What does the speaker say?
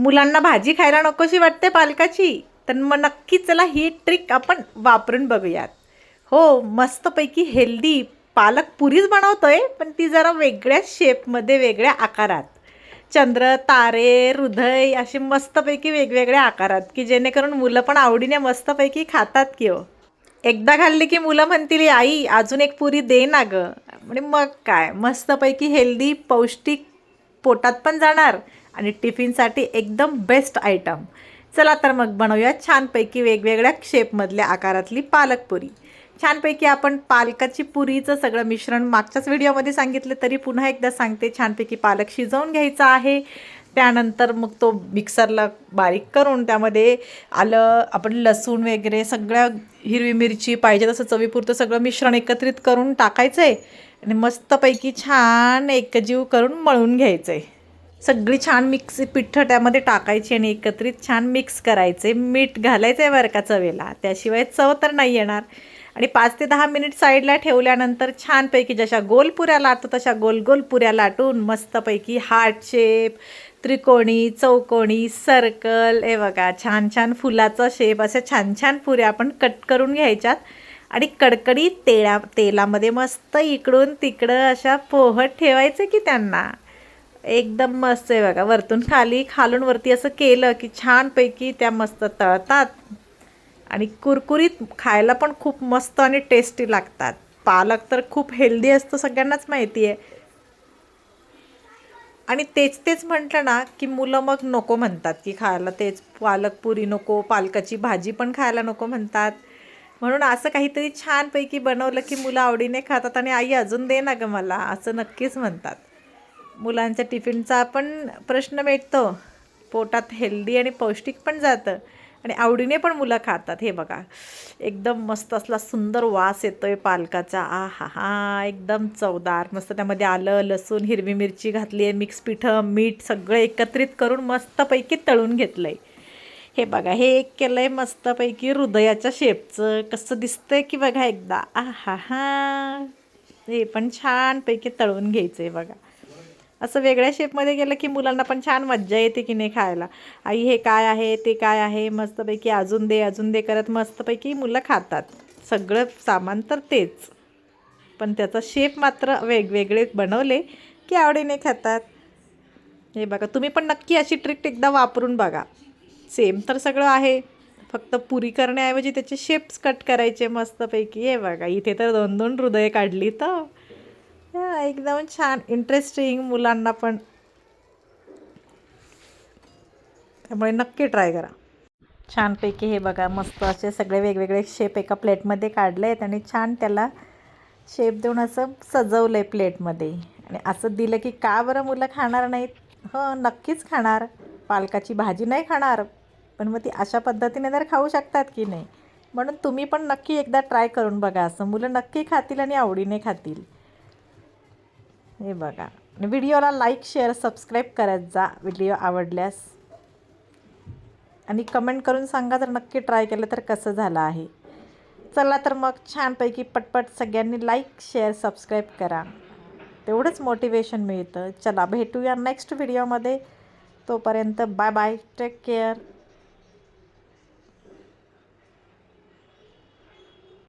मुलांना भाजी खायला नकोशी वाटते पालकाची, तर मग नक्की चला ही ट्रिक आपण वापरून बघूयात. हो, मस्तपैकी हेल्दी पालक पुरीच बनवतोय, पण ती जरा वेगळ्या शेपमध्ये, वेगळ्या आकारात. चंद्र, तारे, हृदय असे मस्तपैकी वेगवेगळ्या आकारात, की जेणेकरून मुलं पण आवडीने मस्तपैकी खातात की हो. एकदा खाल्ली की मुलं म्हणतील, आई अजून एक पुरी दे ना गं. म्हणजे मग काय मस्तपैकी हेल्दी, पौष्टिक, पोटात पण जाणार आणि टिफिनसाठी एकदम बेस्ट आयटम. चला तर मग बनवूया छानपैकी वेगवेगळ्या शेपमधल्या आकारातली पालकपुरी. छानपैकी आपण पालकाची पुरीचं सगळं मिश्रण मागच्याच व्हिडिओमध्ये सांगितलं, तरी पुन्हा एकदा सांगते. छानपैकी पालक शिजवून घ्यायचा आहे. त्यानंतर मग तो मिक्सरला बारीक करून त्यामध्ये आलं, आपण लसूण वगैरे सगळ्या, हिरवी मिरची पाहिजे तसं चवीपुरतं सगळं मिश्रण एकत्रित करून टाकायचं आहे आणि मस्तपैकी छान एकजीव करून मळून घ्यायचं आहे. सगळी छान मिक्स पिठं त्यामध्ये टाकायची आणि एकत्रित छान मिक्स करायचे. मीठ घालायचं आहे बरं का चवेला, त्याशिवाय चव तर नाही येणार. आणि 5 ते 10 मिनिट साईडला ठेवल्यानंतर छानपैकी जशा गोल पुऱ्या लाटतो तशा गोल गोल पुऱ्या लाटून मस्तपैकी हार्ट शेप, त्रिकोणी, चौकोनी, सर्कल, हे बघा छान छान फुलाचा शेप, अशा छान छान पुऱ्या आपण कट करून घ्यायच्यात आणि कडकडीत तेलामध्ये मस्त इकडून तिकडं अशा पोहत ठेवायचं की त्यांना. एकदम मस्त आहे बघा, वरतून खाली, खालून वरती असं केलं की छानपैकी त्या मस्त तळतात आणि कुरकुरीत, खायला पण खूप मस्त आणि टेस्टी लागतात. पालक तर खूप हेल्दी असतो, सगळ्यांनाच माहिती आहे. आणि तेच तेच म्हटलं ना की मुलं मग नको म्हणतात, की खायला तेच पालक पुरी नको, पालकाची भाजी पण खायला नको म्हणतात. म्हणून असं काहीतरी छानपैकी बनवलं की मुलं आवडीने खातात आणि आई अजून दे ना गं मला, असं नक्कीच म्हणतात. मुलांच्या टिफिनचा पण प्रश्न मिटतो, पोटात हेल्दी आणि पौष्टिक पण जातं आणि आवडीने पण मुलं खातात. हे बघा एकदम मस्त असला सुंदर वास येतोय पालकाचा, आ हा हा, एकदम चवदार. मस्त त्यामध्ये आलं, लसूण, हिरवी मिरची घातली आहे, मिक्स पिठं, मीठ सगळं एकत्रित करून मस्तपैकी तळून घेतलं आहे. हे बघा, हे एक केलं आहे मस्तपैकी हृदयाच्या शेपचं, कसं दिसतंय की बघा एकदा, आ हा हा. हे पण छानपैकी तळून घ्यायचं आहे बघा. असं वेगळ्या शेपमध्ये गेलं की मुलांना पण छान मज्जा येते की नाही खायला. आई हे काय आहे, ते काय आहे, मस्तपैकी अजून दे अजून दे करत मस्तपैकी मुलं खातात. सगळं सामान तर तेच, पण त्याचा शेप मात्र वेगवेगळे बनवले की आवडीने खातात. हे बघा, तुम्ही पण नक्की अशी ट्रिक एकदा वापरून बघा. सेम तर सगळं आहे, फक्त पुरी करण्याऐवजी त्याचे शेप्स कट करायचे मस्तपैकी. हे बघा, इथे तर 2-2 हृदय काढली तर एकदम छान इंटरेस्टिंग, मुलांना पण. त्यामुळे नक्की ट्राय करा. छानपैकी हे बघा, मस्त असे सगळे वेगवेगळे शेप एका प्लेटमध्ये काढले आहेत आणि छान त्याला शेप देऊन असं सजवलं आहे प्लेटमध्ये. आणि असं दिलं की का बरं मुलं खाणार नाहीत? हो, नक्कीच खाणार. पालकाची भाजी नाही खाणार, पण मग ती अशा पद्धतीने तर खाऊ शकतात की नाही. म्हणून तुम्ही पण नक्की एकदा ट्राय करून बघा, असं मुलं नक्की खातील आणि आवडीने खातील. हे बघा, व्हिडिओला लाईक, शेअर, सबस्क्राईब करत जा व्हिडिओ आवडल्यास, आणि कमेंट करून सांगा जर नक्की ट्राय केलं तर कसं झालं आहे. चला तर मग छानपैकी पटपट सगळ्यांनी लाईक, शेअर, सबस्क्राईब करा, तेवढंच मोटिवेशन मिळतं. चला भेटूया नेक्स्ट व्हिडिओमध्ये. तोपर्यंत बाय बाय, टेक केअर.